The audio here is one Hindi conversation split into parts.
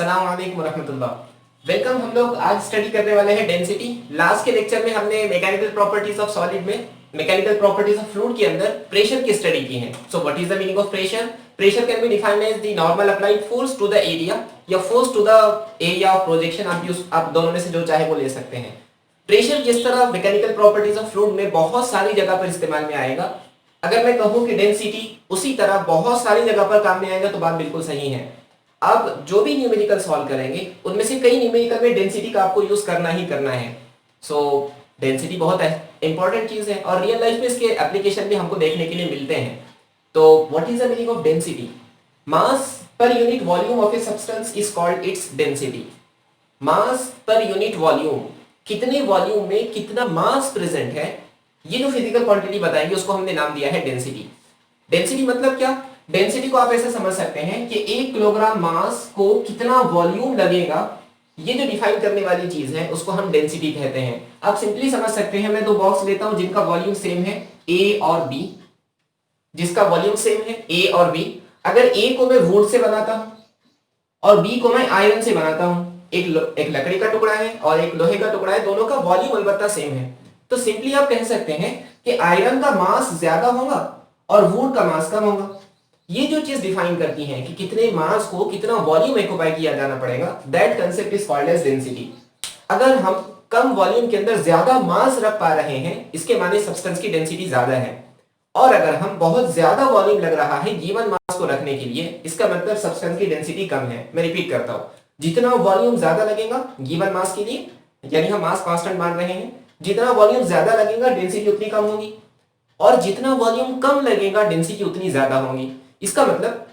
अस्सलाम वालेकुम रहमतुल्लाह। वेलकम। हम लोग आज स्टडी करने वाले हैं डेंसिटी। लास्ट के लेक्चर में हमने मैकेनिकल प्रॉपर्टीज ऑफ सॉलिड में मैकेनिकल प्रॉपर्टीज ऑफ फ्लूइड के अंदर प्रेशर की स्टडी की है। So what is the meaning of pressure? Pressure can be defined as the normal applied force to the area या force to the area of projection. आप दोनों में से जो चाहे वो ले सकते हैं। प्रेशर जिस तरह मैकेनिकल प्रॉपर्टीज ऑफ फ्लूइड में बहुत सारी जगह पर इस्तेमाल में आएगा, अगर मैं कहूं कि डेंसिटी उसी तरह बहुत सारी जगह पर काम में आएगा तो बात बिल्कुल सही है। अब जो भी न्यूमेरिकल सॉल्व करेंगे उनमें से कई न्यूमेरिकल में डेंसिटी का आपको यूज करना ही करना है। सो डेंसिटी बहुत इंपॉर्टेंट चीज है और रियल लाइफ में इसके एप्लीकेशन भी हमको देखने के लिए मिलते हैं। तो what is the meaning of density? मास पर unit volume of a substance is called its density. मास पर यूनिट वॉल्यूम, कितने वॉल्यूम में कितना मास प्रेजेंट है, ये जो फिजिकल क्वांटिटी बताएंगे उसको हमने नाम दिया है डेंसिटी। डेंसिटी मतलब क्या? डेंसिटी को आप ऐसे समझ सकते हैं कि 1 किलोग्राम मास को कितना वॉल्यूम लगेगा, ये जो डिफाइन करने वाली चीज है उसको हम डेंसिटी कहते हैं। आप सिंपली समझ सकते हैं, मैं दो बॉक्स लेता हूं जिनका वॉल्यूम सेम है, ए और बी। जिसका वॉल्यूम सेम है ए और बी, अगर ए को मैं वुड से बनाता हूं और बी को मैं आयरन से बनाता हूं, एक लकड़ी का टुकड़ा है और एक लोहे का टुकड़ा है, दोनों का वॉल्यूम अलबत्ता सेम है, तो सिंपली आप कह सकते हैं कि आयरन का मास ज्यादा होगा और वुड का मास कम होगा। ये जो चीज डिफाइन करती है कि कितने मास को कितना वॉल्यूम ऑक्युपाई किया जाना पड़ेगा, that concept is called as density. अगर हम कम वॉल्यूम के अंदर ज्यादा मास रख पा रहे हैं, इसके माने सब्सटेंस की डेंसिटी ज्यादा है। और अगर हम बहुत ज्यादा वॉल्यूम लग रहा है गिवन मास को रखने के लिए, इसका मतलब सब्सटेंस की डेंसिटी कम है। मैं रिपीट करता हूं, जितना वॉल्यूम ज्यादा लगेगा गिवन मास के लिए, यानी हम मास कांस्टेंट मान रहे हैं, जितना वॉल्यूम ज्यादा लगेगा डेंसिटी उतनी कम होगी, और जितना वॉल्यूम कम लगेगा डेंसिटी उतनी ज्यादा होगी। इसका मतलब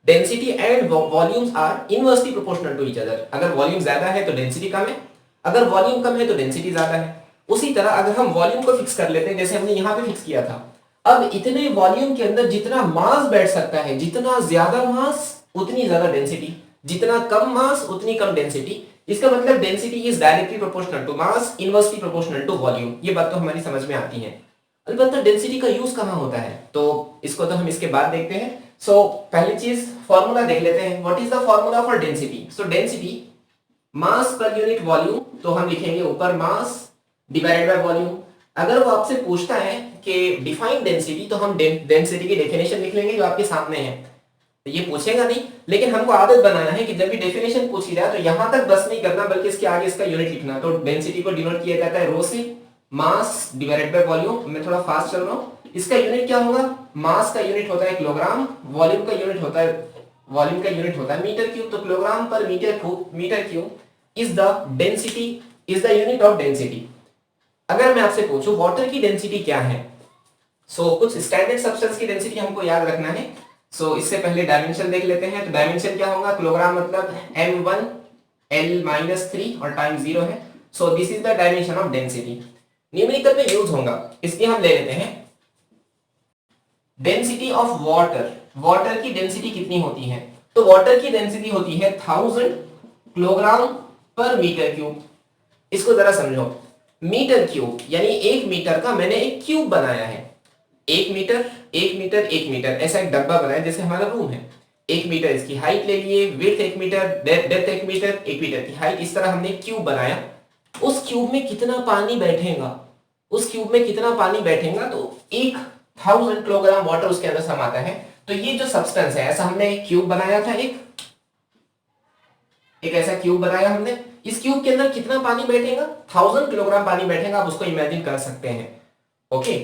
density and volumes are inversely proportional to each other. अगर वॉल्यूम ज्यादा है तो डेंसिटी कम है, अगर वॉल्यूम कम है तो डेंसिटी ज्यादा है। उसी तरह अगर हम वॉल्यूम को फिक्स कर लेते हैं जैसे हमने यहां पे फिक्स किया था, अब इतने वॉल्यूम के अंदर जितना मास बैठ सकता है, जितना ज्यादा मास उतनी ज्यादा डेंसिटी, जितना कम मास उतनी कम डेंसिटी। इसका मतलब density is directly proportional to mass, inversely proportional to volume. ये बात तो हमारी समझ में आती है। अलबत्ता डेंसिटी का यूज कहां होता है, तो इसको तो हम इसके बाद देखते हैं। सो पहली चीज फॉर्मूला देख लेते हैं। What is the formula for density? So density mass पर यूनिट वॉल्यूम, तो हम लिखेंगे ऊपर मास डिवाइडेड बाय वॉल्यूम। अगर वो आपसे पूछता है कि डिफाइन डेंसिटी, तो हम डेंसिटी की डेफिनेशन लिख लेंगे जो आपके सामने है। तो ये पूछेगा नहीं, लेकिन हमको आदत बनाना है कि जब भी डेफिनेशन पूछी जाए तो यहां तक बस नहीं करना, बल्कि इसके आगे इसका यूनिट लिखना। तो डेंसिटी को डिनोट किया जाता है रो से, मास डिवाइडेड बाय वॉल्यूम। मैं थोड़ा फास्ट चल रहा हूं। इसका यूनिट क्या होगा? मास का यूनिट होता है किलोग्राम, वॉल्यूम का यूनिट होता है मीटर क्यूब। तो kilogram per metre cube is the density, is the unit of density. अगर मैं आपसे पूछूं वाटर की डेंसिटी क्या है, सो कुछ स्टैंडर्ड सब्सटेंस की डेंसिटी हमको याद रखना है। सो इससे पहले डायमेंशन देख लेते हैं। तो डायमेंशन क्या होगा? किलोग्राम मतलब m1 L-3 और टाइम 0 है। So this is the dimension of density. Numerical में यूज होगा, इसलिए हम ले लेते हैं डेंसिटी ऑफ वाटर। वाटर की डेंसिटी कितनी होती है? तो वाटर की डेंसिटी होती है 1000 किलोग्राम पर मीटर क्यूब। इसको जरा समझो, मीटर क्यूब यानी 1 मीटर का मैंने एक क्यूब बनाया है। 1 मीटर 1 मीटर 1 मीटर, ऐसा एक डब्बा बनाया जैसे हमारा रूम है। 1 मीटर इसकी हाइट ले लिए, width 1 metre, depth 1 metre, 1 metre की हाइट। इस तरह हमने क्यूब बनाया। उस क्यूब में कितना पानी बैठेगा, उस क्यूब में कितना पानी बैठेगा, तो 1000 किलोग्राम वाटर उसके अंदर समाता है। तो ये जो सब्सटेंस है, ऐसा हमने एक क्यूब बनाया था, एक ऐसा क्यूब बनाया हमने। इस क्यूब के अंदर कितना पानी बैठेगा? 1000 किलोग्राम पानी बैठेगा। आप उसको इमेजिन कर सकते हैं। ओके,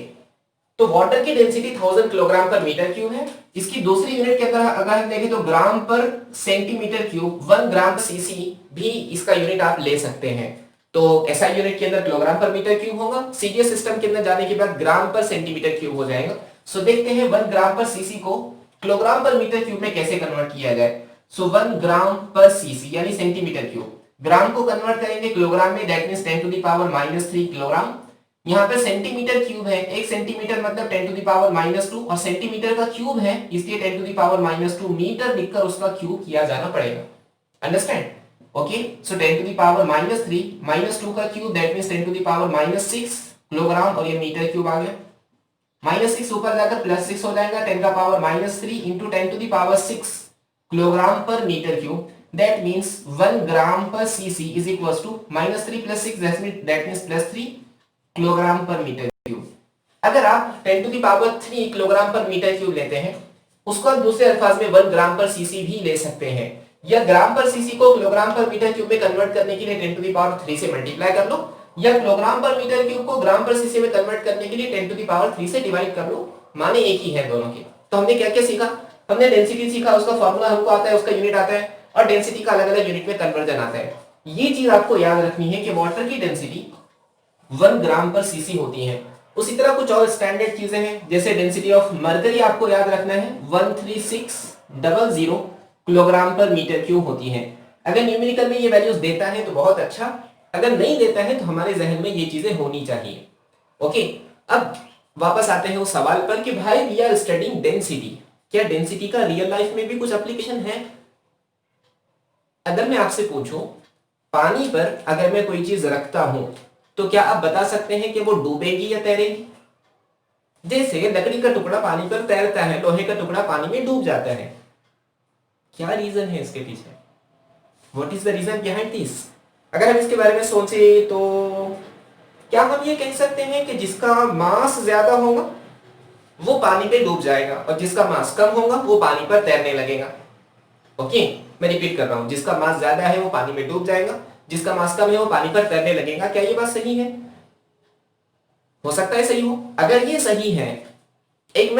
तो वाटर की density 1000 kilogram per metre cube है। इसकी दूसरी यूनिट के अंदर अगर हम देखें तो ग्राम पर सेंटीमीटर क्यूब, 1 ग्राम सीसी भी इसका यूनिट आप ले सकते हैं। तो ऐसा यूनिट के अंदर किलोग्राम पर मीटर क्यूब होगा। सीडीएस सिस्टम के अंदर जाने के बाद ग्राम पर सेंटीमीटर क्यूब हो जाएगा। सो देखते हैं 1 ग्राम पर सीसी को किलोग्राम पर मीटर क्यूब में कैसे कन्वर्ट किया जाए। सो 1 ग्राम पर सीसी यानी सेंटीमीटर क्यूब, ग्राम को कन्वर्ट करेंगे किलोग्राम में, that means 10 to the power -3 kilogram. यहाँ पे सेंटीमीटर क्यूब है, 1 सेंटीमीटर मतलब 10 टू द पावर -2, और सेंटीमीटर का क्यूब है इसलिए 10 टू द पावर -2 मीटर लिखकर उसका क्यूब किया जाना पड़ेगा। Understand? Okay, so 10 to the power -3 -2 का cube, that means 10 to the power -6 kilogram, और ये मीटर क्यूब आ गया। -6 ऊपर जाकर +6 हो जाएगा, 10 का power -3 into 10 to the power 6 kilogram per metre cube, that means 1 gram per CC is equal to -3 + 6 that means +3 kilogram per metre cube. अगर आप 10⁻³ किलोग्राम पर मीटर क्यूब लेते हैं, उसको आप दूसरे अल्फाज में 1 ग्राम पर सीसी भी ले सकते हैं, या ग्राम पर सीसी को किलोग्राम पर मीटर क्यूब में कन्वर्ट करने के लिए 10⁻³ से मल्टीप्लाई कर लो, या किलोग्राम पर मीटर क्यूब को ग्राम पर सीसी में कन्वर्ट करने के लिए 10⁻³ से डिवाइड कर लो, माने एक ही है दोनों के। तो हमने क्या क्या सीखा? हमने डेंसिटी सीखा, उसका फॉर्मूला हमको आता है, उसका यूनिट आता है, और डेंसिटी का अलग अलग यूनिट में कन्वर्जन आता है। ये चीज आपको याद रखनी है कि वाटर की डेंसिटी 1 ग्राम पर सीसी होती है। उसी तरह कुछ और स्टैंडर्ड चीजें हैं, जैसे डेंसिटी ऑफ मरकरी आपको याद रखना है 13600 किलोग्राम पर मीटर क्यूब होती है। अगर न्यूमेरिकल में ये वैल्यूज देता है तो बहुत अच्छा, अगर नहीं देता है तो हमारे जहन में ये चीजें होनी चाहिए। ओके, अब वापस आते हैं उस सवाल पर कि भाई वी आर स्टडीइंग डेंसिटी, क्या डेंसिटी का रियल लाइफ में भी कुछ एप्लीकेशन है? अगर मैं आपसे पूछूं पानी पर अगर मैं कोई चीज रखता हूं तो क्या आप बता सकते हैं कि वो डूबेगी या तैरेगी? जैसे लकड़ी का टुकड़ा पानी पर तैरता है, लोहे का टुकड़ा पानी में डूब जाता है, क्या रीजन है इसके पीछे? What is the reason behind this? अगर हम इसके बारे में सोचे तो क्या हम ये कह सकते हैं कि जिसका मास ज्यादा होगा वो पानी पे डूब जाएगा और जिसका मास कम होगा वो पानी पर तैरने लगेगा? ओके, मैं रिपीट कर रहा हूं, जिसका मास ज्यादा है वो पानी में डूब जाएगा, जिसका मास कम है वो पानी पर तैरने लगेगा। क्या ये बात सही है? हो सकता है सही हो। अगर ये सही है, एक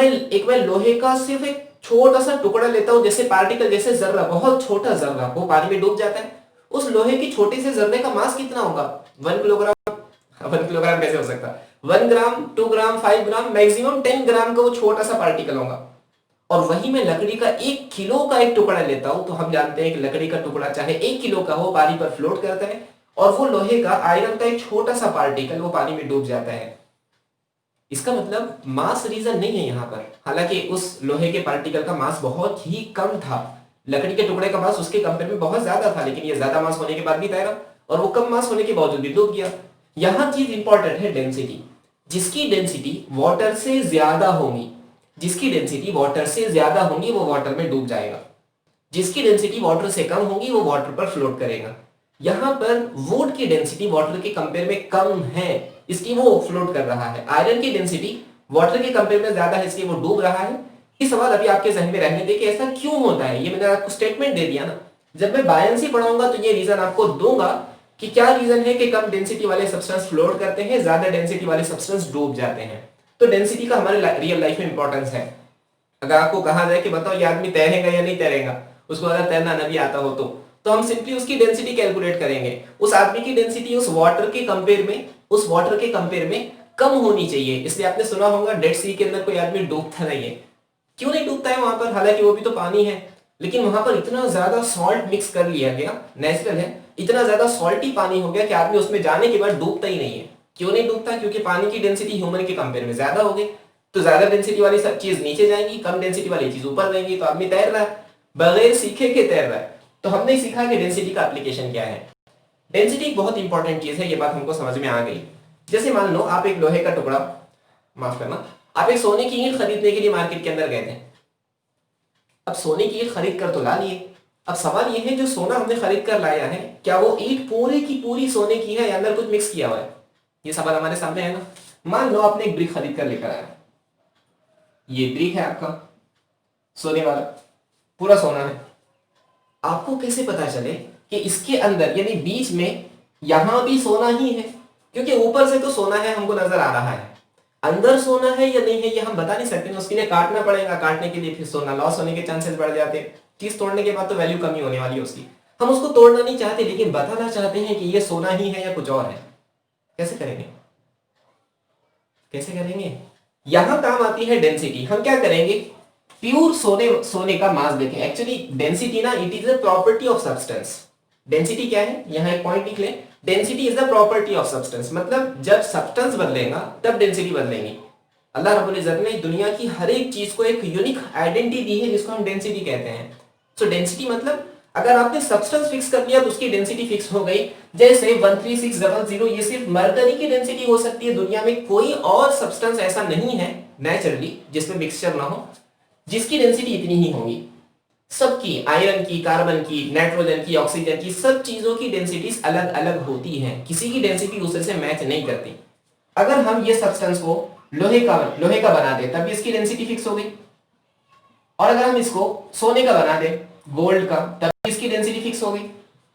मैं लोहे का सिर्फ एक छोटा सा टुकड़ा लेता हूं, जैसे पार्टिकल, जैसे जर्रा, बहुत छोटा जर्रा, वो पानी में डूब जाता है, उस लोहे की छोटे से जर्रे का मास कितना होगा? 1 किलोग्राम। 1 किलोग्राम कैसे हो सकता? 1 ग्राम, 2 ग्राम, 5 ग्राम, मैक्सिमम 10 ग्राम का वो छोटा सा पार्टिकल होगा। और वही मैं लकड़ी का 1 किलो का एक टुकड़ा लेता हूं तो हम जानते हैं कि लकड़ी का टुकड़ा चाहे 1 किलो का हो, पानी पर फ्लोट करता है, और वो लोहे का, आयरन का एक छोटा सा पार्टिकल वो पानी में डूब जाता है। इसका मतलब मास रीजन नहीं है यहां पर, हालांकि उस लोहे के पार्टिकल का मास बहुत ही कम था, लकड़ी के टुकड़े का मास उसके कंपेयर में बहुत ज्यादा था, लेकिन ये ज्यादा मास होने के बाद भी तैरा और वो कम मास होने के बावजूद भी डूब गया। यहां चीज इंपॉर्टेंट है डेंसिटी, जिसकी डेंसिटी वाटर से ज्यादा होगी, जिसकी डेंसिटी वाटर से ज्यादा होगी वो वाटर में डूब जाएगा, जिसकी डेंसिटी वाटर से कम होगी वो वाटर पर फ्लोट करेगा। यहां पर वुड की डेंसिटी वाटर के कंपेयर में कम है, इसकी वो फ्लोट कर रहा है। आयरन की डेंसिटी वाटर के कंपेयर में ज्यादा है, इसलिए वो डूब रहा है। ये सवाल अभी आपके जहन में रहने दे कि ऐसा क्यों होता है, ये मैंने आपको स्टेटमेंट दे दिया ना। जब मैं बायंसी पढ़ाऊंगा तो ये रीजन आपको दूंगा कि क्या रीजन है कि कम डेंसिटी वाले सब्सटेंस फ्लोट करते हैं, ज्यादा डेंसिटी वाले सब्सटेंस डूब जाते हैं। तो डेंसिटी का हमारे रियल लाइफ में इंपॉर्टेंस है। अगर आपको कहा जाए कि बताओ ये आदमी तैरेगा या नहीं तैरेगा, उसको अगर तैरना नहीं आता हो तो हम सिंपली उसकी डेंसिटी कैलकुलेट करेंगे। उस आदमी की डेंसिटी उस वाटर के कंपेयर में कम होनी चाहिए। इसलिए आपने सुना होगा डेड सी के अंदर कोई आदमी डूबता नहीं है। क्यों नहीं डूबता है वहां पर? हालांकि वो भी तो पानी है, लेकिन वहां पर इतना ज्यादा सॉल्ट मिक्स कर लिया गया, नेचुरल है, इतना ज्यादा सॉल्टी पानी हो गया कि आदमी उसमें जाने के बाद डूबता ही नहीं है। क्यों नहीं डूबता? क्योंकि पानी की डेंसिटी ह्यूमन के कंपेयर में ज्यादा हो गई। तो ज्यादा डेंसिटी वाली सब चीज नीचे जाएगी, कम डेंसिटी वाली चीज ऊपर रहेगी, तो आदमी तैर रहा है, बगैर सीखे के तैर रहा है। तो हमने सीखा कि डेंसिटी का एप्लीकेशन क्या है। डेंसिटी एक बहुत इंपॉर्टेंट चीज है, ये बात हमको समझ में आ गई। जैसे मान लो आप एक लोहे का टुकड़ा, माफ करना, आप एक सोने की ईंट खरीदने के लिए मार्केट के अंदर गए थे। अब सोने की ईंट खरीद कर तो ला लिए, अब सवाल ये है जो सोना हमने खरीद कर लाया है, क्या वो ईंट पूरी की पूरी सोने की है या अंदर कुछ मिक्स किया हुआ है? ये सवाल हमारे सामने है ना। मान लो आपने एक ब्रिक खरीद कर लेकर आया, ये ब्रिक है आपका सोने वाला, पूरा सोना है। आपको कैसे पता चले कि इसके अंदर यानी बीच में यहां भी सोना ही है? क्योंकि ऊपर से तो सोना है हमको नजर आ रहा है, अंदर सोना है या नहीं है ये हम बता नहीं सकते। उसके लिए काटना पड़ेगा, काटने के लिए फिर सोना लॉस होने के चांसेस बढ़ जाते हैं। चीज तोड़ने के बाद तो वैल्यू कमी होने वाली है उसकी। हम उसको तोड़ना नहीं चाहते, लेकिन बताना चाहते हैं कि ये सोना ही है या कुछ और है। कैसे करेंगे? कैसे करेंगे? यहां काम आती है डेंसिटी। हम क्या करेंगे, प्योर सोने का मास देखें। एक्चुअली डेंसिटी ना, it is a property of substance. Density क्या है, यहां एक पॉइंट लिख लें, density is the property of substance. मतलब जब सब्सटेंस बदलेगा तब डेंसिटी बदलेगी। अल्लाह रब्बुल इज्जत ने दुनिया की हर एक चीज को एक यूनिक आइडेंटिटी दी है, जिसको हम डेंसिटी कहते हैं। सो डेंसिटी मतलब अगर आपने सब्सटेंस फिक्स कर लिया तो उसकी डेंसिटी फिक्स हो गई। जैसे 13600, ये सिर्फ मरकरी की डेंसिटी हो सकती है, दुनिया में कोई और सब्सटेंस ऐसा नहीं है नेचुरली जिसमें मिक्सचर ना हो जिसकी डेंसिटी इतनी ही होगी। सबकी, आयरन की, कार्बन की, नाइट्रोजन की, ऑक्सीजन की, सब चीजों की डेंसिटीज अलग अलग होती हैं, किसी की डेंसिटी दूसरे से मैच नहीं करती। अगर हम ये सब्सटेंस को लोहे का बना दे तब इसकी डेंसिटी फिक्स हो गई, और अगर हम इसको सोने का बना दे, गोल्ड का, तब इसकी डेंसिटी फिक्स हो गई।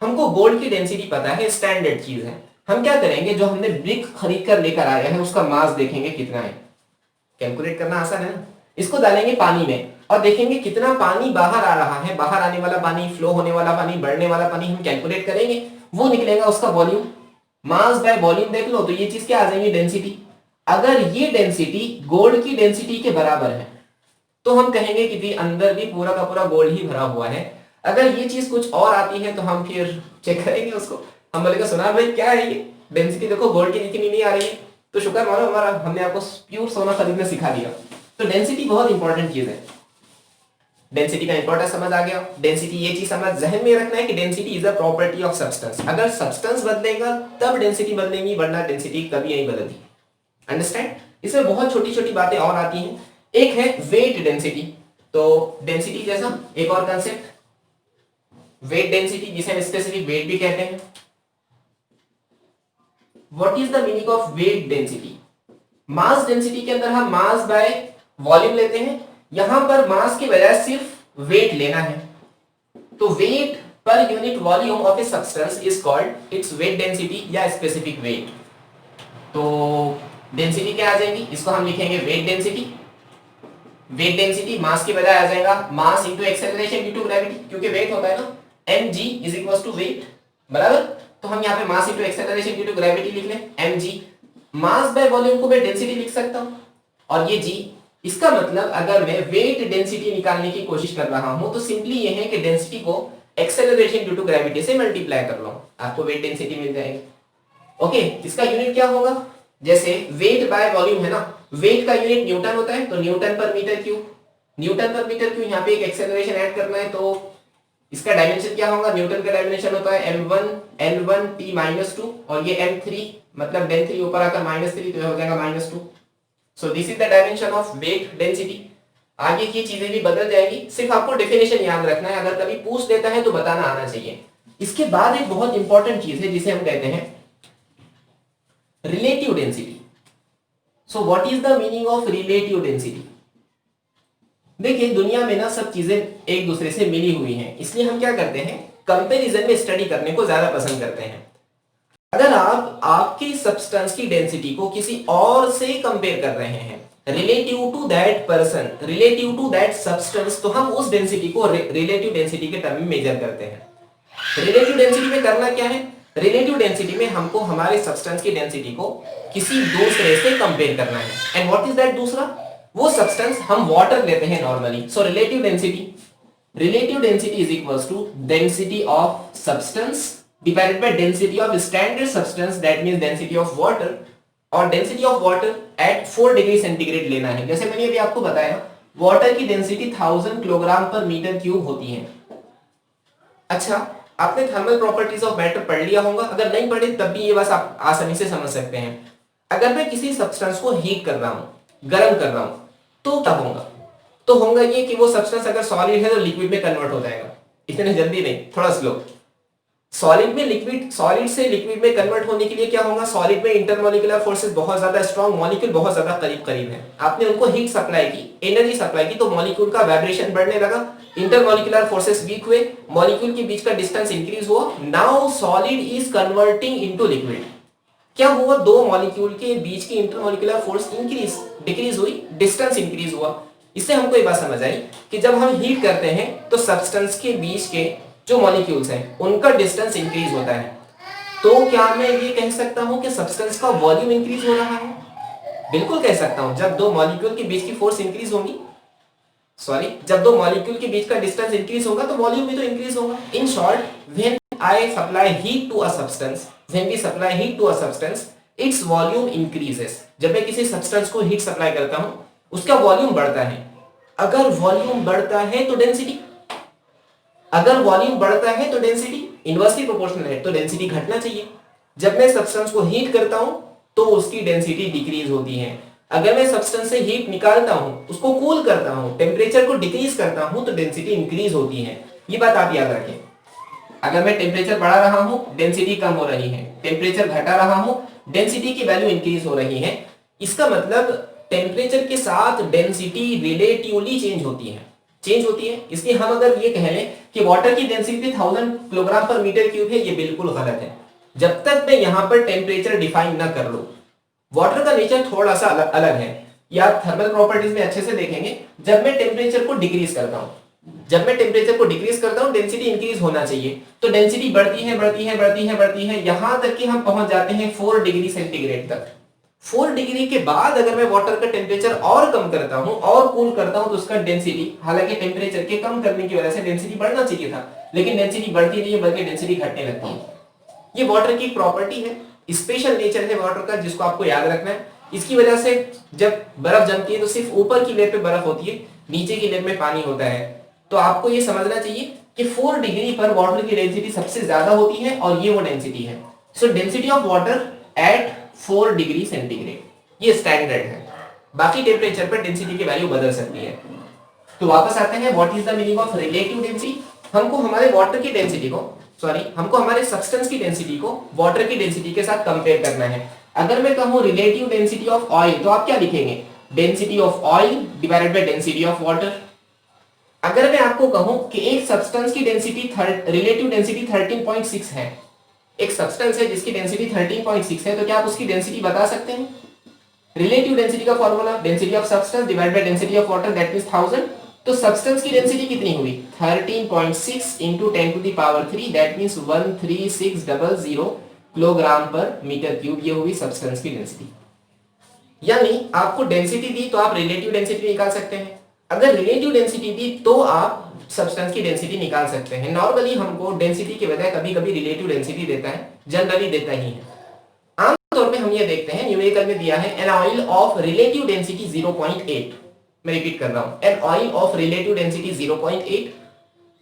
हमको गोल्ड की डेंसिटी पता है, स्टैंडर्ड चीज है। हम क्या करेंगे, जो हमने ब्रिक खरीद कर लेकर आया है उसका मास देखेंगे कितना है, कैलकुलेट करना आसान है ना। इसको डालेंगे पानी में और देखेंगे कितना पानी बाहर आ रहा है, बाहर आने वाला पानी, फ्लो होने वाला पानी, बढ़ने वाला पानी हम कैलकुलेट करेंगे, वो निकलेगा उसका वॉल्यूम। मास बाय वॉल्यूम देख लो तो ये चीज क्या आ जाएगी, डेंसिटी। अगर ये डेंसिटी गोल्ड की डेंसिटी के बराबर है तो हम कहेंगे कि अंदर भी पूरा का पूरा गोल्ड ही भरा हुआ है। अगर ये चीज कुछ और आती है तो हम फिर चेक करेंगे उसको, हम बोलेंगे सुना भाई क्या है ये डेंसिटी देखो गोल्ड की इतनी नहीं आ रही है, तो शुक्र मानो हमारा हमने आपको प्योर सोना खरीदना सिखा दिया। तो डेंसिटी बहुत इंपॉर्टेंट चीज है। डेंसिटी का इंपॉर्टेंस समझ आ गया। डेंसिटी ये चीज समझ जहन में रखना है कि density is a property of substance. अगर सब्सटेंस बदलेगा तब डेंसिटी बदलेगी, वरना डेंसिटी कभी नहीं बदलती। अंडरस्टैंड। इसमें बहुत छोटी छोटी बातें और आती हैं। एक है वेट डेंसिटी। तो डेंसिटी जैसा एक और कंसेप्ट वेट डेंसिटी, जिसे हम स्पेसिफिक वेट भी कहते हैं। What is the meaning of weight density? Mass density के अंदर हम मास बाय वॉल्यूम लेते हैं, यहां पर मास की बजाय सिर्फ वेट लेना है। तो weight per unit volume of a substance is called its weight density या स्पेसिफिक वेट। तो डेंसिटी क्या आ जाएगी, इसको हम लिखेंगे weight density. Weight density mass की बजाय आ जाएगा mass into acceleration due to gravity, क्योंकि वेट होता है ना, mg is equals to weight, बराबर। तो हम यहाँ पे mass into acceleration due to gravity लिख लें mg। मास बाय वॉल्यूम को मैं डेंसिटी लिख सकता हूं, और ये g। इसका मतलब अगर मैं वेट डेंसिटी निकालने की कोशिश कर रहा हूं तो सिंपली ये है कि डेंसिटी को एक्सेलरेशन ड्यू टू ग्रेविटी से मल्टीप्लाई कर लो, आपको वेट डेंसिटी मिल जाएगी। ओके, इसका यूनिट क्या होगा, जैसे वेट बाय वॉल्यूम है ना, वेट का यूनिट न्यूटन होता है, तो न्यूटन पर मीटर क्यूब। न्यूटन पर मीटर क्यूब, यहाँ पे एक एक्सेलरेशन ऐड करना है, तो इसका डायमेंशन क्या होगा, न्यूटन का डायमेंशन होता है m1 l1 t-2, और ये m3 मतलब डेल 3 ऊपर आकर -3, तो हो जाएगा -2। So this is the dimension of weight density. आगे की चीजें भी बदल जाएगी, सिर्फ आपको डेफिनेशन याद रखना है, अगर कभी पूछ देता है तो बताना आना चाहिए। इसके बाद एक बहुत इंपॉर्टेंट चीज है जिसे हम कहते हैं relative density. So what is the meaning of relative density? देखिए दुनिया में ना सब चीजें एक दूसरे से मिली हुई हैं, इसलिए हम क्या करते हैं, कंपैरिजन में स्टडी करने को ज्यादा पसंद करते हैं। अगर आप आपकी सब्सटेंस की डेंसिटी को किसी और से कंपेयर कर रहे हैं, relative to that person, relative to that substance, तो हम उस डेंसिटी को रिलेटिव डेंसिटी के टर्म में मेजर करते हैं। रिलेटिव डेंसिटी में करना क्या है, रिलेटिव डेंसिटी में हमको हमारे सब्सटेंस की डेंसिटी को किसी दूसरे से कंपेयर करना है। एंड व्हाट इज दैट दूसरा, वो सब्सटेंस हम वाटर लेते हैं normally. So relative density is equals to density of substance divided by density of standard substance, that means density of water. और density of water at 4 degree centigrade लेना है। जैसे मैंने अभी आपको बताया वाटर की density 1000 kilogram per metre cube होती है। अच्छा, आपने थर्मल प्रॉपर्टीज ऑफ मैटर पढ़ लिया होगा, अगर नहीं पढ़े तब भी ये बस आप आसानी से समझ सकते हैं। अगर मैं किसी सब्सटेंस को हीट कर रहा हूं, गर्म कर रहा हूं, तो क्या होगा, तो होगा ये कि वो सब्सटेंस अगर सॉलिड है तो लिक्विड में कन्वर्ट हो जाएगा। इतने जल्दी नहीं, थोड़ा स्लो। सॉलिड से लिक्विड में कन्वर्ट होने के लिए क्या होगा, सॉलिड में इंटरमॉलिक्यूलर फोर्सेस बहुत ज्यादा स्ट्रॉन्ग, मॉलिक्यूल बहुत ज्यादा करीब करीब है, आपने उनको हीट सप्लाई की, एनर्जी सप्लाई की, तो मॉलिक्यूल का वाइब्रेशन बढ़ने लगा, इंटरमॉलिक्यूलर फोर्सेस वीक हुए, मॉलिक्यूल के बीच का डिस्टेंस इंक्रीज हुआ। Now solid is converting into liquid. क्या हुआ, दो मॉलिक्यूल के बीच की इंटरमॉलिक्यूलर फोर्स डिक्रीज हुई, डिस्टेंस इंक्रीज हुआ। इससे हमको ये बात समझ आई कि जब हम हीट करते हैं तो सब्सटेंस के बीच के जो मॉलिक्यूल्स हैं उनका डिस्टेंस इंक्रीज होता है। तो क्या मैं ये कह सकता हूं कि सब्सटेंस का वॉल्यूम इंक्रीज हो रहा है? बिल्कुल कह सकता हूं। जब दो मॉलिक्यूल के बीच की फोर्स इंक्रीज होगी, जब दो मॉलिक्यूल के बीच का डिस्टेंस इंक्रीज होगा तो वॉल्यूम भी तो इंक्रीज होगा। In short, when I supply heat to a substance, when we supply heat to a substance, its volume increases. जब मैं किसी सब्सटेंस को हीट सप्लाई करता हूं उसका वॉल्यूम बढ़ता है। अगर वॉल्यूम बढ़ता है तो डेंसिटी, अगर वॉल्यूम बढ़ता है तो डेंसिटी इनवर्सली प्रोपोर्शनल है, तो डेंसिटी घटना चाहिए। जब मैं सब्सटेंस को हीट करता हूं तो उसकी डेंसिटी डिक्रीज होती है। अगर मैं सब्सटेंस से हीट निकालता हूं, उसको कूल करता हूं, टेम्परेचर को डिक्रीज करता हूं, तो डेंसिटी इंक्रीज होती है। ये बात आप याद रखें। अगर मैं टेम्परेचर बढ़ा रहा हूं, डेंसिटी कम हो रही है, टेम्परेचर घटा रहा हूं, डेंसिटी की वैल्यू इंक्रीज हो रही है। इसका मतलब टेम्परेचर के साथ डेंसिटी रिलेटिवली चेंज होती है, इसलिए हम अगर ये कह लें कि वाटर की density 1000 kilogram per metre cube है, ये बिल्कुल गलत है। जब तक मैं यहां पर टेम्परेचर डिफाइन ना कर लूं। वाटर का नेचर थोड़ा सा अलग है, या थर्मल प्रॉपर्टीज में अच्छे से देखेंगे। जब मैं टेम्परेचर को डिक्रीज करता हूं, डेंसिटी इंक्रीज होना चाहिए, तो डेंसिटी बढ़ती है यहां तक कि हम पहुंच जाते हैं 4 डिग्री सेंटीग्रेड तक। 4 डिग्री के बाद अगर मैं वाटर का टेम्परेचर और कम करता हूं और कूल करता हूं, तो उसका डेंसिटी, हालांकि टेम्परेचर के कम करने की वजह से डेंसिटी बढ़ना चाहिए था, लेकिन डेंसिटी बढ़ती नहीं है, बल्कि डेंसिटी घटने लगती है। ये वाटर की प्रॉपर्टी है, स्पेशल नेचर है वाटर का, जिसको आपको याद रखना है। इसकी वजह से जब बर्फ जमती है तो सिर्फ ऊपर की लेयर पे बर्फ होती है, नीचे की लेयर में पानी होता है। तो आपको ये समझना चाहिए कि 4 डिग्री पर वाटर की डेंसिटी सबसे ज्यादा होती है, और ये वो डेंसिटी है। सो density of water at 4 degree centigrade ये स्टैंडर्ड है। बाकी टेम्परेचर पर डेंसिटी की वैल्यू बदल सकती है। तो वापस आते हैं, what is the meaning of relative density. हमको हमारे वाटर की डेंसिटी को, हमको हमारे सब्सटेंस की डेंसिटी को वाटर की डेंसिटी के साथ कंपेयर करना है। अगर मैं कहूं रिलेटिव डेंसिटी ऑफ ऑयल, तो आप क्या लिखेंगे? Density of oil divided by density of water. अगर मैं आपको कहूं कि एक सब्सटेंस की डेंसिटी रिलेटिव डेंसिटी 13.6 है, एक सब्सटेंस है जिसकी डेंसिटी 13.6 है, तो क्या आप उसकी डेंसिटी बता सकते हैं? रिलेटिव डेंसिटी का formula density of substance divided by density of water, that means 1000। तो सब्सटेंस की डेंसिटी कितनी हुई? 13.6 into 10 to the power 3, that means 13600 kilogram per metre cube. ये हुई सब्सटेंस की डेंसिटी। यानी आपको डेंसिटी दी तो आप रिलेटिव डेंसिटी निकाल सकते हैं, अगर रिलेटिव डेंसिटी दी तो आप सब्सटेंस की डेंसिटी निकाल सकते हैं। नॉर्मली हमको डेंसिटी के बजाय कभी कभी रिलेटिव डेंसिटी देता है, जनरली देता ही है। आमतौर पे हम ये देखते हैं, न्यूमेरिकल में दिया है an oil of relative density 0.8। मैं रिपीट कर रहा हूं, an oil of relative density 0.8,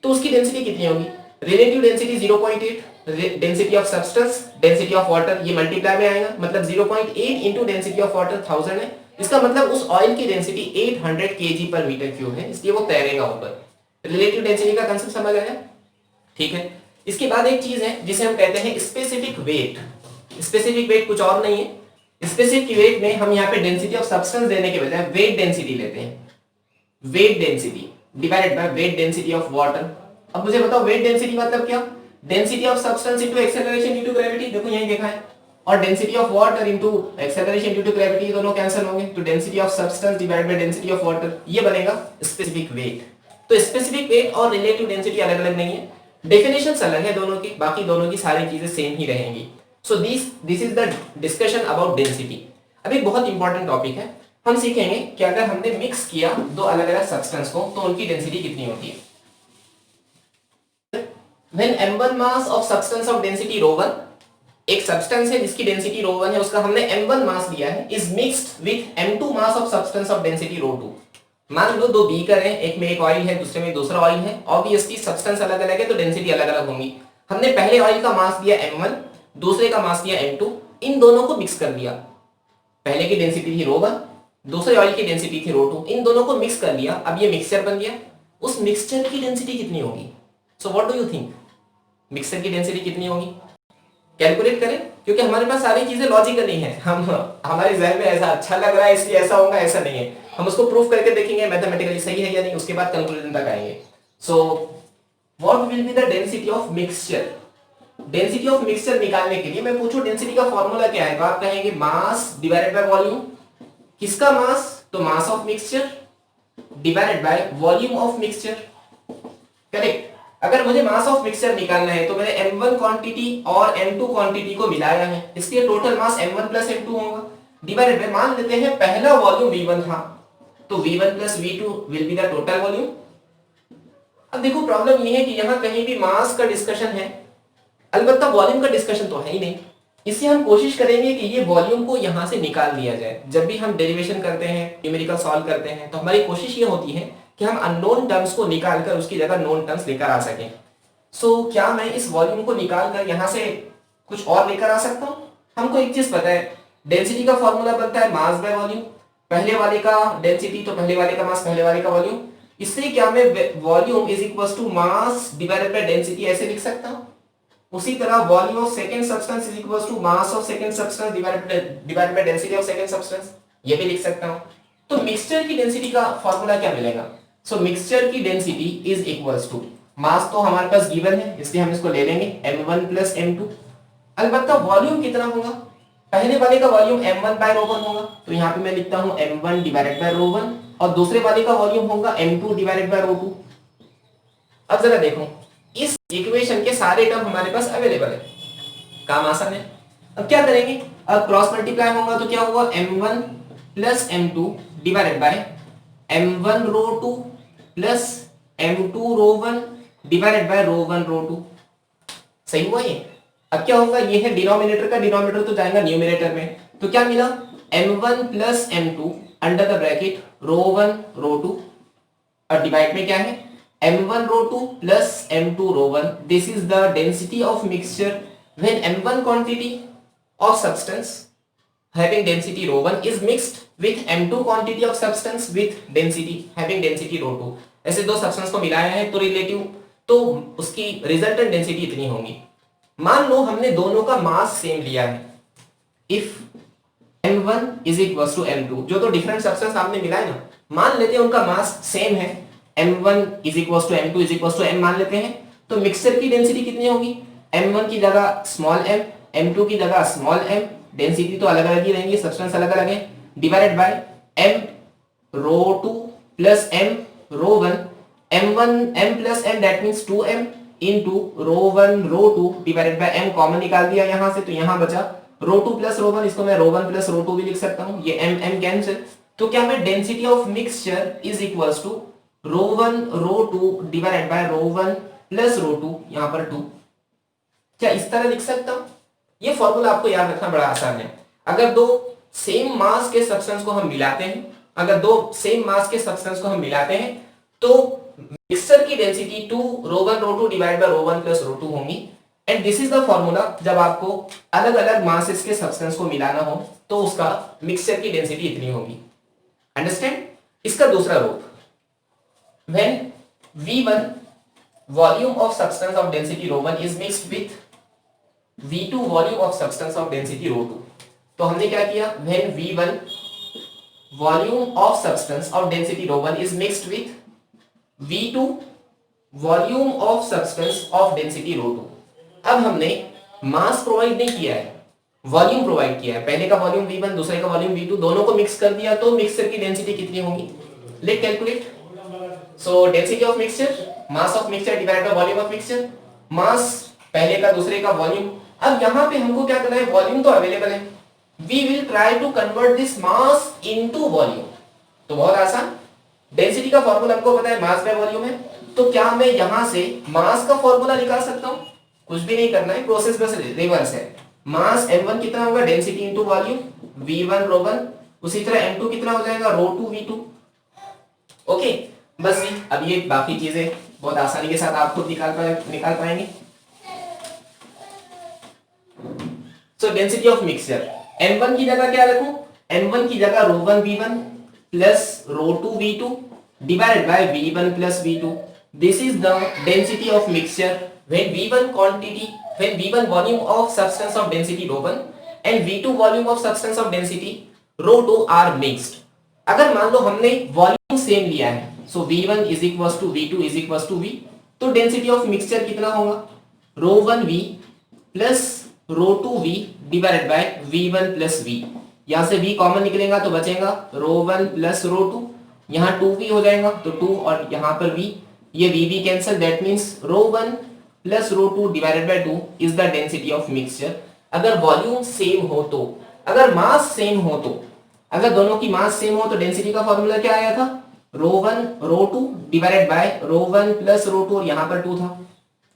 तो उसकी डेंसिटी कितनी होगी? Relative density 0.8, density of substance, density of water, ये मल्टीप्लाई में आएगा, मतलब 0.8 इंटू डेंसिटी ऑफ वाटर 1000 है। इसका मतलब उस ऑयल की डेंसिटी 800 kg पर मीटर क्यूब है, इसलिए वो तैरेगा ऊपर। रिलेटिव डेंसिटी का कंसेप्ट समझ आया? ठीक है। इसके बाद एक चीज है जिसे हम कहते हैं स्पेसिफिक वेट। स्पेसिफिक वेट कुछ और नहीं है। स्पेसिफिक वेट में हम यहाँ पे डेंसिटी ऑफ सब्सटेंस देने के बजाय वेट डेंसिटी लेते हैं। Weight density divided by weight density of water. अब मुझे बताओ वेट डेंसिटी मतलब क्या? Density of substance into acceleration due to gravity, देखो यहीं देखा है, और density of water into acceleration due to gravity, दोनों कैंसिल होंगे, तो density of substance divided by density of water, ये बनेगा स्पेसिफिक वेट। तो स्पेसिफिक वेट और रिलेटिव डेंसिटी अलग अलग नहीं है, डेफिनेशंस अलग है दोनों की, बाकी दोनों की सारी चीजें सेम ही रहेंगी। So this is the discussion about density. अब एक बहुत इंपॉर्टेंट टॉपिक है, हम सीखेंगे कि अगर हमने मिक्स किया दो अलग अलग सब्सटेंस को तो उनकी डेंसिटी कितनी होती है। When m1 mass of substance of density ρ1, एक सब्सटेंस है जिसकी डेंसिटी ρ1 है, उसका हमने m1 मास दिया है, is mixed with m2 mass of substance of density ρ2। मान लो दो बीकर हैं, एक में एक ऑयल है, दूसरे में दूसरा ऑयल है। ऑब्वियसली सब्सटेंस अलग अलग है तो डेंसिटी अलग अलग होंगी। हमने पहले ऑयल का मास दिया m1, दूसरे का मास दिया m2, इन दोनों को मिक्स कर दिया। पहले की डेंसिटी थी ρ1, दूसरे ऑयल की डेंसिटी थी ρ2, इन दोनों को मिक्स कर लिया, अब ये मिक्सचर बन गया। उस मिक्सचर की डेंसिटी कितनी होगी? So what do you think, mixer की डेंसिटी कितनी होगी? कैलकुलेट करें, क्योंकि हमारे पास सारी चीजें लॉजिकली हैं। हम हमारे जहन में ऐसा अच्छा लग रहा है इसलिए ऐसा होगा, ऐसा नहीं है। हम उसको प्रूफ करके देखेंगे मैथमेटिकली सही है या नहीं, उसके बाद कंक्लूजन तक आएंगे। So what will be the density of mixture? Density of mixture निकालने के लिए मैं पूछूं डेंसिटी का फॉर्मूला क्या है, तो आप कहेंगे मास डिवाइडेड बाय वॉल्यूम। किसका मास? तो मास of mixture divided by volume of mixture. Correct. अगर मुझे मास ऑफ मिक्सचर निकालना है तो मैंने m1 क्वांटिटी और m2 क्वांटिटी को मिलाया है, इसलिए total mass m1 plus m2 होगा, डिवाइडेड बाय, मान लेते हैं पहला वॉल्यूम v1 था, तो v1 plus v2 will be the total volume. अब देखो प्रॉब्लम ये है कि यहाँ कहीं भी मास का डिस्कशन है, अलबत्ता वॉल्यूम का डिस्कशन तो है ही नहीं, इसलिए हम कोशिश करेंगे कि ये वॉल्यूम को यहाँ से निकाल दिया जाए। जब भी हम डेरिवेशन करते हैं, न्यूमेरिकल सॉल्व करते हैं, तो हमारी कोशिश ये होती है कि हम अननोन टर्म्स को निकालकर उसकी जगह नोन टर्म्स लेकर आ सकें। सो क्या मैं इस वॉल्यूम को निकालकर यहाँ से कुछ और लेकर आ सकता हूँ? हमको एक चीज पता है, डेंसिटी का फॉर्मूला बनता है मास बाय वॉल्यूम। पहले वाले का डेंसिटी तो पहले वाले का मास, पहले वाले का वॉल्यूम, इससे क्या मैं volume is equal to mass divided by density ऐसे लिख सकता हूं। उसी तरह volume of second substance is equal to mass of second substance divided by density of second substance, ये भी लिख सकता हूं। तो मिक्सचर की डेंसिटी का फार्मूला क्या मिलेगा? सो मिक्सचर की डेंसिटी इज इक्वल टू, मास तो हमारे पास गिवन है इसलिए हम इसको ले लेंगे m1 प्लस m2। अलबत्ता वॉल्यूम कितना होगा? पहले वाले का वॉल्यूम m1 बाय ρ1 होगा, तो यहाँ पे मैं लिखता हूँ m1 डिवाइडेड बाय ρ1, और दूसरे वाले का वॉल्यूम होगा m2 डिवाइडेड बाय ρ2। अब जरा देखो, इस इक्वेशन के सारे टर्म हमारे पास अवेलेबल है, काम आसान है। अब क्या करेंगे, अब क्रॉस मल्टीप्लाई होगा तो क्या होगा m1 plus m2 divided by m1 ρ2 plus m2 ρ1 divided by ρ1 ρ2। सही हुआ ये? अब क्या होगा, ये है डिनोमिनेटर का डिनोमिनेटर तो जाएगा न्यूमरेटर में, तो क्या मिला m1 plus m2 under the bracket ρ1 ρ2, और डिवाइड में क्या है m1 ρ2 plus m2 ρ1। This is the density of mixture when m1 quantity of substance having density ρ1 is mixed with m2 quantity of substance with density having density ρ2। ऐसे दो सब्सटेंस को मिलाया है तो रिलेटिव, तो उसकी रिजल्टेंट डेंसिटी इतनी होगी। मान लो हमने दोनों का मास सेम लिया है, if m1 is equals to m2, जो तो डिफरेंट सब्सटेंस आपने मिलाए ना, मान लेते हैं उनका मास सेम है, m1 is equals to m2 is equals to m मान लेते हैं, तो मिक्सचर की डेंसिटी कितनी होगी? m1 की जगह स्मॉल m, m2 की जगह स्मॉल m, डेंसिटी तो अलग अलग ही रहेंगी, सब्सटेंस अलग अलग है, divided by m ρ2 plus m ρ1, m1 m plus m that means 2m into ρ1 ρ2 divided by m common निकाल दिया यहां से, तो यहां बचा ρ2 प्लस ρ1, इसको मैं ρ1 प्लस ρ2 भी लिख सकता हूं, ये m m कैंसिल, तो क्या मैं density of mixture is equals to ρ1 ρ2 divided by ρ1 plus ρ2, यहां पर 2, क्या इस तरह लिख सकता हूं? ये फॉर्मूला आपको याद रखना बड़ा आसान है। अगर दो सेम मास के सब्सटेंस को हम मिलाते हैं, अगर दो सेम मास के सब्सटेंस को हम मिलाते हैं तो मिक्सचर की डेंसिटी 2 ρ1 ρ2 डिवाइड बाय ρ1 प्लस ρ2 होगी, and this is the formula जब आपको अलग अलग मासेस के सब्सटेंस को मिलाना हो तो उसका मिक्सचर की डेंसिटी इतनी होगी। अंडरस्टैंड? इसका दूसरा रूप, when v1 volume of substance of density ρ1 is mixed with v2 volume of substance of density ρ2, तो हमने क्या किया, when v1 volume of substance of density ρ1 is mixed with v2 volume of substance of density ρ2। अब हमने मास प्रोवाइड नहीं किया है, वॉल्यूम प्रोवाइड किया है, पहले का वॉल्यूम v1 दूसरे का वॉल्यूम v2, दोनों को मिक्स कर दिया तो मिक्सचर की डेंसिटी कितनी होगी, let calculate. So density of mixture, mass of mixture divided by volume of mixture, mass पहले का दूसरे का वॉल्यूम। अब यहां पे हमको क्या करना है, वॉल्यूम तो अवेलेबल है, we will try to convert this mass into volume, तो बहुत आसान, डेंसिटी का फॉर्मूला हमको पता है मास बाय वॉल्यूम है, तो क्या मैं यहां से मास का फॉर्मूला निकाल सकता हूं? कुछ भी नहीं करना है, प्रोसेस बस रिवर्स है। मास m1 कितना होगा, डेंसिटी इनटू वॉल्यूम v1 ρ1, उसी तरह m2 कितना हो जाएगा, ρ2 v2। ओके, बस अब ये बाकी चीजें बहुत आसानी के साथ आप खुद निकाल पाएंगे। सो डेंसिटी ऑफ मिक्सचर, m1 की जगह क्या रखूं, m1 की जगह ρ1 v1 plus ρ2 v2 divided by v1 plus v2। This is the density of mixture when v1 volume of substance of density ρ1 and v2 volume of substance of density ρ2 are mixed। अगर मान लो हमने वॉल्यूम सेम लिया है, so v1 is equals to v2 is equals to v, तो डेंसिटी ऑफ मिक्सचर कितना होगा, ρ1v plus ρ2v divided by v1 plus v, यहां से v कॉमन निकलेगा तो बचेगा ρ1 प्लस ρ2, यहां 2v हो जाएगा तो 2 और यहां पर v, ये v cancel, that means ρ1 plus ρ2 divided by 2 is the density of mixture. अगर वॉल्यूम सेम हो तो, अगर मास सेम हो तो, अगर दोनों की मास सेम हो तो डेंसिटी का फॉर्मूला क्या आया था, ρ1 ρ2 डिवाइडेड बाय ρ1 प्लस ρ2, और यहां पर 2 था।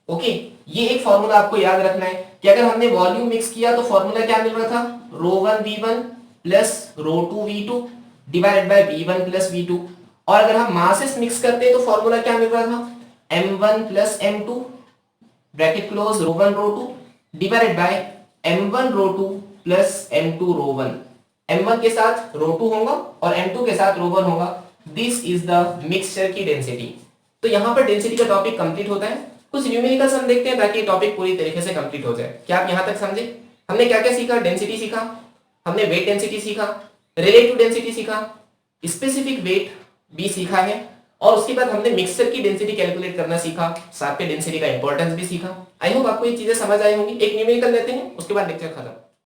ओके, ये एक फॉर्मूला आपको याद रखना है कि अगर हमने वॉल्यूम मिक्स किया तो फॉर्मूला क्या मिल रहा था, ρ1 v1 plus ρ2 v2 divided by v1 plus v2, और अगर हम मासेस मिक्स करते तो फॉर्मूला क्या मिल रहा था, m1 plus m2 bracket close ρ1 ρ2 divided by m1 ρ2 plus m2 ρ1। m1 के साथ रो2 होगा और m2 के साथ रो1 होगा। दिस इज द मिक्सचर की डेंसिटी। तो यहाँ पर डेंसिटी का टॉपिक कंप्लीट होता है। कुछ न्यूमेरिकल्स हम देखते हैं ताकि टॉपिक पूरी तरीके से कंप्लीट हो जाए। क्या आप यहाँ तक समझे? हमने क्या क्या सीखा? डेंसिटी सीखा, हमने वेट डेंसिटी सीखा, रिलेटिव डेंसिटी सीखा, स्पेसिफिक वेट भी सीखा है, और उसके बाद हमने मिक्सचर की डेंसिटी कैलकुलेट करना सीखा, साथ में डेंसिटी का इंपॉर्टेंस भी सीखा। आई होप आपको ये चीजें समझ आई होंगी। एक न्यूमेरिकल लेते हैं, उसके बाद लेक्चर खत्म।